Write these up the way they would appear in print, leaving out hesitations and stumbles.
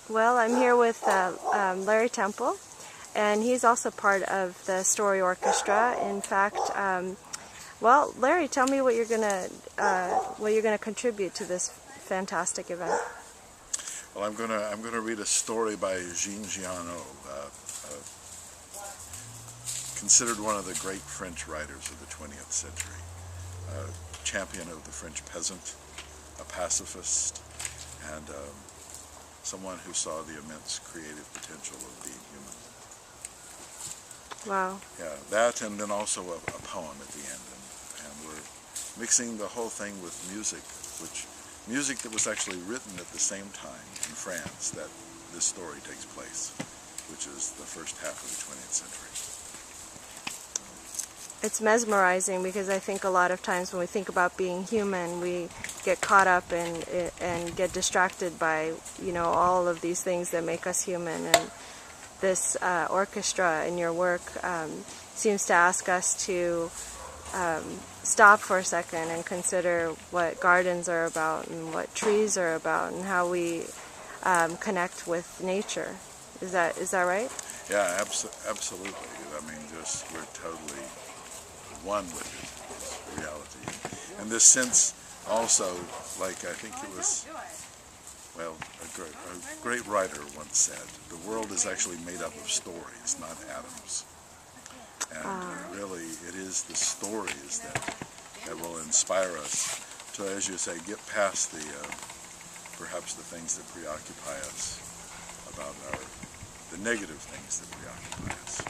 Well, I'm here with Larry Temple, and he's also part of the Story Orchestra. In fact, well, Larry, tell me what you're gonna contribute to this fantastic event. Well, I'm gonna read a story by Jean Giorno, considered one of the great French writers of the 20th century, a champion of the French peasant, a pacifist, and someone who saw the immense creative potential of being human. Wow. Yeah, that, and then also a poem at the end, and we're mixing the whole thing with music that was actually written at the same time in France that this story takes place, which is the first half of the 20th century. It's mesmerizing because I think a lot of times when we think about being human, we get caught up and get distracted by, you know, all of these things that make us human. And this orchestra in your work seems to ask us to stop for a second and consider what gardens are about and what trees are about and how we connect with nature. Is that right? Yeah, absolutely. I mean, just we're totally one with it, reality. And this sense also, like I think it was, well, a great writer once said, the world is actually made up of stories, not atoms. And really, it is the stories that will inspire us to, as you say, get past the, perhaps the things that preoccupy us, about the negative things that preoccupy us.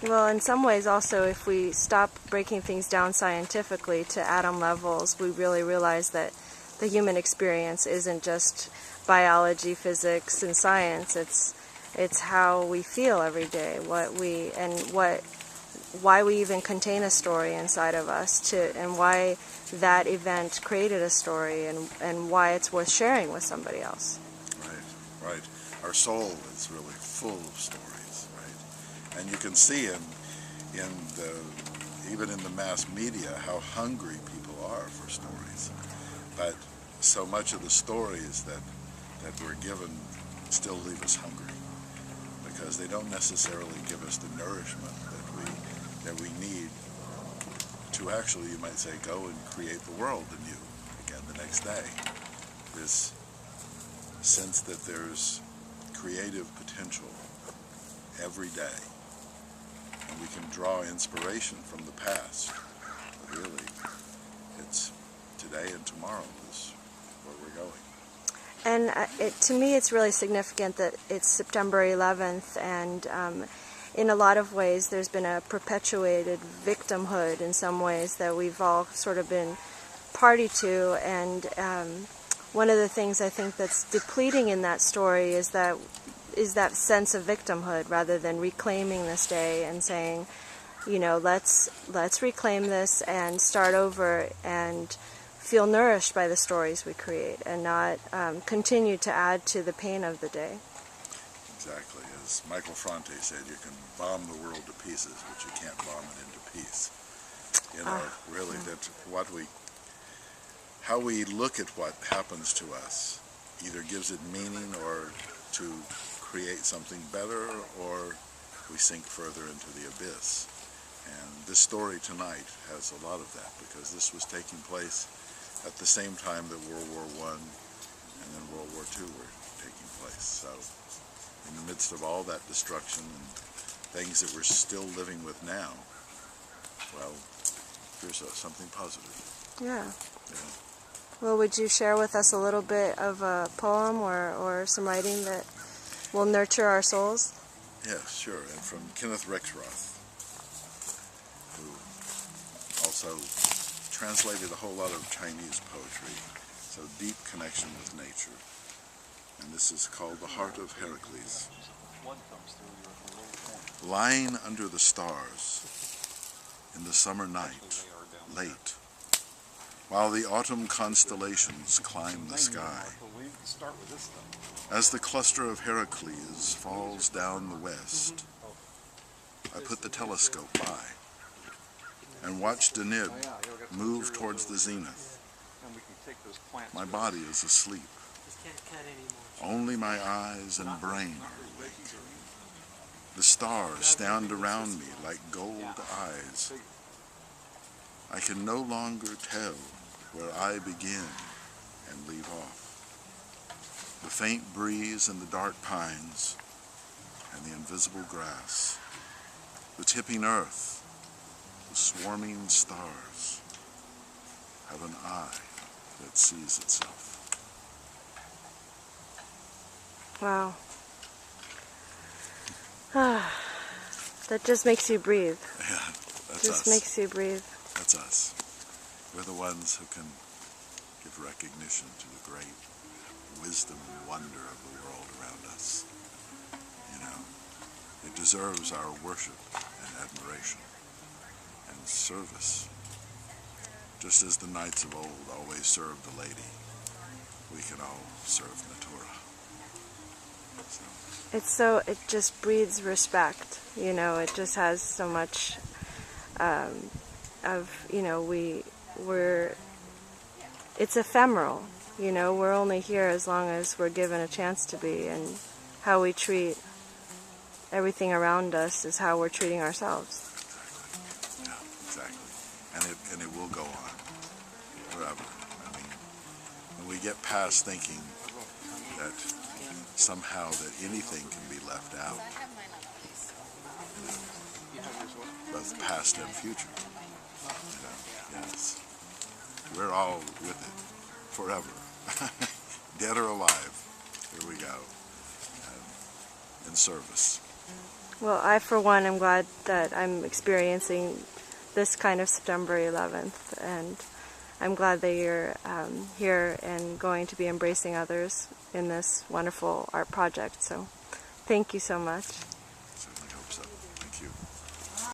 Well, in some ways also, if we stop breaking things down scientifically to atom levels, we really realize that the human experience isn't just biology, physics, and science. It's how we feel every day, why we even contain a story inside of us, and why that event created a story, and why it's worth sharing with somebody else. Right. Our soul is really full of stories, right? And you can see even in the mass media how hungry people are for stories. But so much of the stories that we're given still leave us hungry, because they don't necessarily give us the nourishment that we need to actually, you might say, go and create the world anew again the next day. This sense that there's creative potential every day, and we can draw inspiration from the past. But really, it's today and tomorrow is where we're going. And to me, it's really significant that it's September 11th, and in a lot of ways, there's been a perpetuated victimhood in some ways that we've all sort of been party to. And one of the things I think that's depleting in that story is that sense of victimhood, rather than reclaiming this day and saying, you know, let's reclaim this and start over and feel nourished by the stories we create, and not continue to add to the pain of the day. Exactly. As Michael Franti said, you can bomb the world to pieces, but you can't bomb it into peace. You know, really, that how we look at what happens to us either gives it meaning or to create something better, or we sink further into the abyss. And this story tonight has a lot of that, because this was taking place at the same time that World War I and then World War II were taking place. So in the midst of all that destruction and things that we're still living with now, well, here's something positive. Yeah. Well, would you share with us a little bit of a poem or some writing that will nurture our souls? Yes, sure. And from Kenneth Rexroth, who also translated a whole lot of Chinese poetry, so deep connection with nature. And this is called The Heart of Herakles. Lying under the stars in the summer night, late, while the autumn constellations climb the sky, as the cluster of Herakles falls down the west, I put the telescope by and watch Deneb move towards the zenith. My body is asleep. Only my eyes and brain are awake. The stars stand around me like gold eyes. I can no longer tell where I begin and leave off. The faint breeze and the dark pines and the invisible grass, the tipping earth, the swarming stars have an eye that sees itself. Wow. That just makes you breathe. Yeah, that's just us. Makes you breathe. That's us. We're the ones who can give recognition to the great wisdom and wonder of the world around us. You know, it deserves our worship and admiration and service. Just as the knights of old always served the lady, we can all serve Natura. So. It just breeds respect, you know, it just has so much of, you know, it's ephemeral, you know, we're only here as long as we're given a chance to be, and how we treat everything around us is how we're treating ourselves. Exactly. Yeah, exactly. And it will go on forever. I mean, when we get past thinking that somehow that anything can be left out, you know, both past and future, you know, yes, we're all with it forever, dead or alive. Here we go, in service. Well, I for one am glad that I'm experiencing this kind of September 11th, and I'm glad that you're here and going to be embracing others in this wonderful art project. So thank you so much.